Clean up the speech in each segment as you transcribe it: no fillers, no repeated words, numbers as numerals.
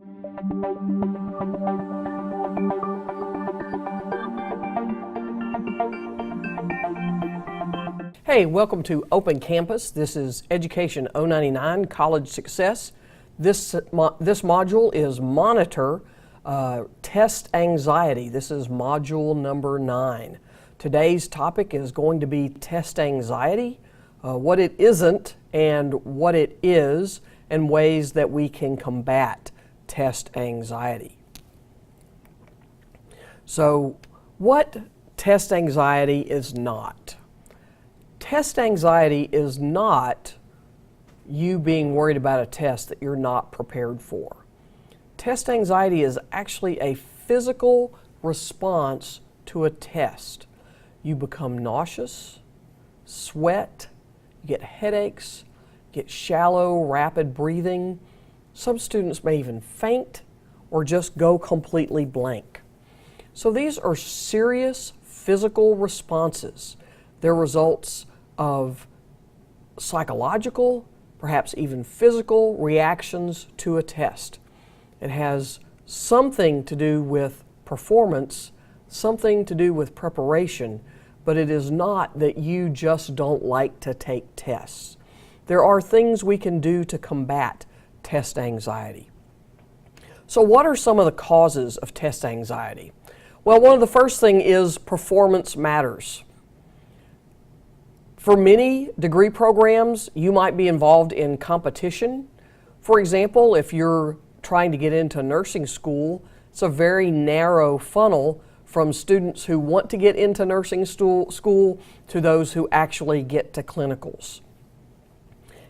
Hey, welcome to Open Campus. This is Education 099, College Success. This module is Monitor Test Anxiety. This is module number 9. Today's topic is going to be test anxiety, what it isn't and what it is, and ways that we can combat test anxiety. So, what test anxiety is not? Test anxiety is not you being worried about a test that you're not prepared for. Test anxiety is actually a physical response to a test. You become nauseous, sweat, you get headaches, get shallow, rapid breathing. Some students may even faint or just go completely blank. So these are serious physical responses. They're results of psychological, perhaps even physical reactions to a test. It has something to do with performance, something to do with preparation, but it is not that you just don't like to take tests. There are things we can do to combat test anxiety. So what are some of the causes of test anxiety? Well, one of the first things is performance matters. For many degree programs, you might be involved in competition. For example, if you're trying to get into nursing school, it's a very narrow funnel from students who want to get into nursing school to those who actually get to clinicals.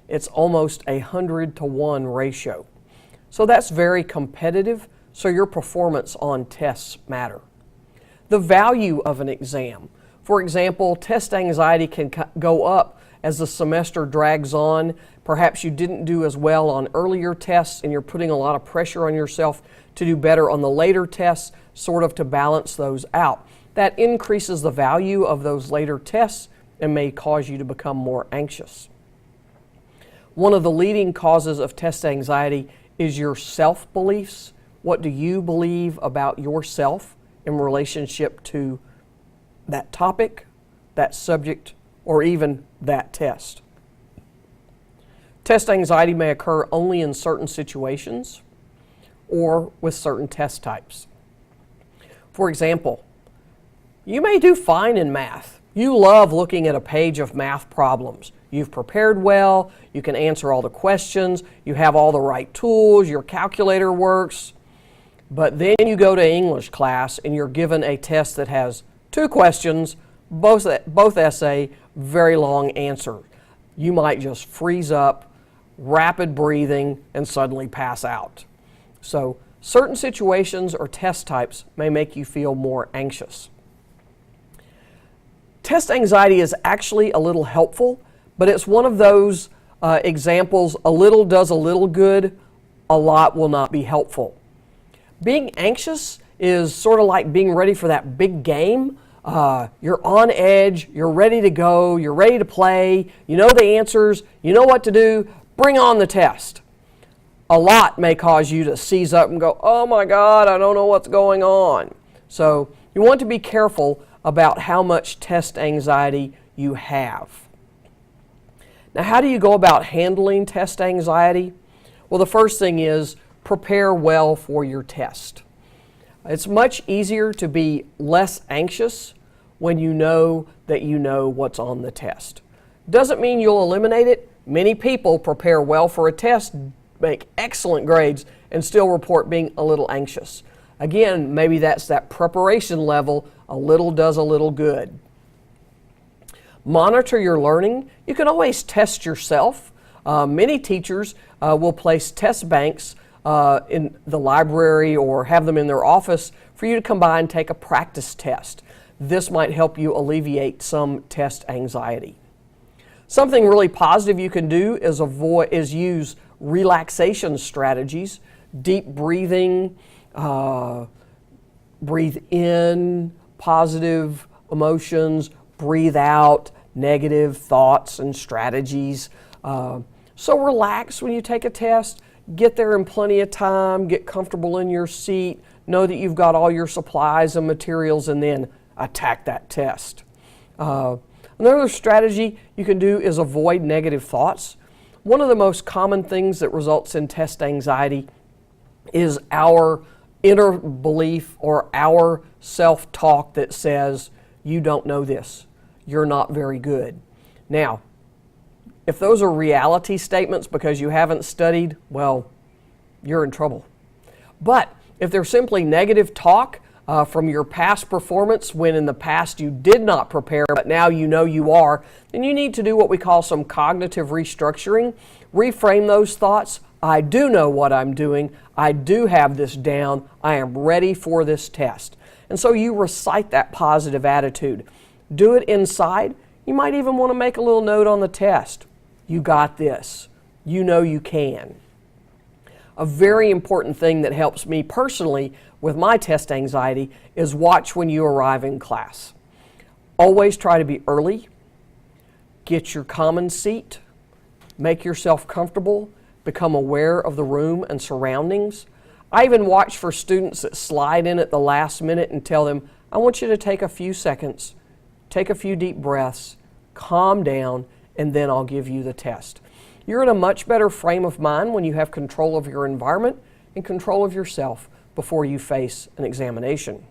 It's almost 100-to-1 ratio. So that's very competitive, so your performance on tests matter. The value of an exam. For example, test anxiety can go up as the semester drags on. Perhaps you didn't do as well on earlier tests and you're putting a lot of pressure on yourself to do better on the later tests, sort of to balance those out. That increases the value of those later tests and may cause you to become more anxious. One of the leading causes of test anxiety is your self-beliefs. What do you believe about yourself in relationship to that topic, that subject, or even that test? Test anxiety may occur only in certain situations or with certain test types. For example, you may do fine in math. You love looking at a page of math problems. You've prepared well, you can answer all the questions, you have all the right tools, your calculator works, but then you go to English class and you're given a test that has 2 questions, both essay, very long answer. You might just freeze up, rapid breathing, and suddenly pass out. So certain situations or test types may make you feel more anxious. Test anxiety is actually a little helpful, but it's one of those examples, a little does a little good, a lot will not be helpful. Being anxious is sort of like being ready for that big game. You're on edge, you're ready to go, you're ready to play, you know the answers, you know what to do, bring on the test. A lot may cause you to seize up and go, oh my God, I don't know what's going on. So you want to be careful about how much test anxiety you have. Now, how do you go about handling test anxiety? Well, the first thing is prepare well for your test. It's much easier to be less anxious when you know that you know what's on the test. Doesn't mean you'll eliminate it. Many people prepare well for a test, make excellent grades, and still report being a little anxious. Again, maybe that's that preparation level, a little does a little good. Monitor your learning. You can always test yourself. Many teachers will place test banks in the library or have them in their office for you to come by and take a practice test. This might help you alleviate some test anxiety. Something really positive you can do is use relaxation strategies, deep breathing, breathe in positive emotions, breathe out negative thoughts and strategies. So relax when you take a test. get there in plenty of time, get comfortable in your seat, know that you've got all your supplies and materials, and then attack that test. Another strategy you can do is avoid negative thoughts. One of the most common things that results in test anxiety is our inner belief or our self-talk that says, you don't know this, you're not very good. Now, if those are reality statements because you haven't studied, well, you're in trouble. But if they're simply negative talk from your past performance when in the past you did not prepare but now you know you are, then you need to do what we call some cognitive restructuring. Reframe those thoughts. I do know what I'm doing. I do have this down. I am ready for this test. And so you recite that positive attitude. Do it inside. You might even want to make a little note on the test. You got this. You know you can. A very important thing that helps me personally with my test anxiety is watch when you arrive in class. Always try to be early. Get your common seat. Make yourself comfortable. Become aware of the room and surroundings. I even watch for students that slide in at the last minute and tell them, I want you to take a few seconds, take a few deep breaths, calm down, and then I'll give you the test. You're in a much better frame of mind when you have control of your environment and control of yourself before you face an examination.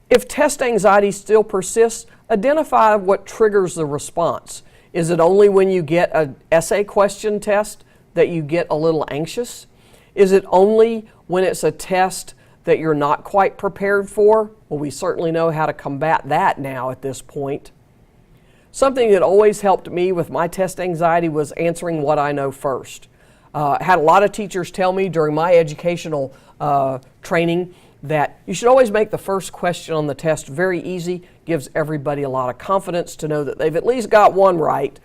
If test anxiety still persists, identify what triggers the response. Is it only when you get an essay question test that you get a little anxious? Is it only when it's a test that you're not quite prepared for? Well, we certainly know how to combat that now at this point. Something that always helped me with my test anxiety was answering what I know first. I had a lot of teachers tell me during my educational training that you should always make the first question on the test very easy. Gives everybody a lot of confidence to know that they've at least got one right.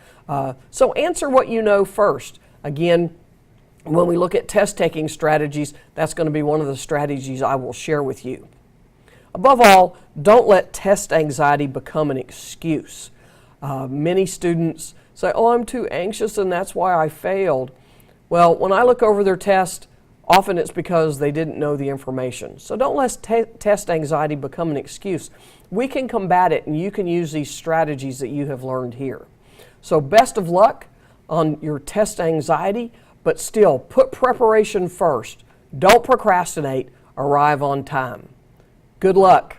So answer what you know first. Again, when we look at test taking strategies, that's going to be one of the strategies I will share with you. Above all, don't let test anxiety become an excuse. Many students say, oh, I'm too anxious and that's why I failed. Well, when I look over their test, often it's because they didn't know the information. So don't let test anxiety become an excuse. We can combat it, and you can use these strategies that you have learned here. So best of luck on your test anxiety, but still put preparation first. Don't procrastinate. Arrive on time. Good luck.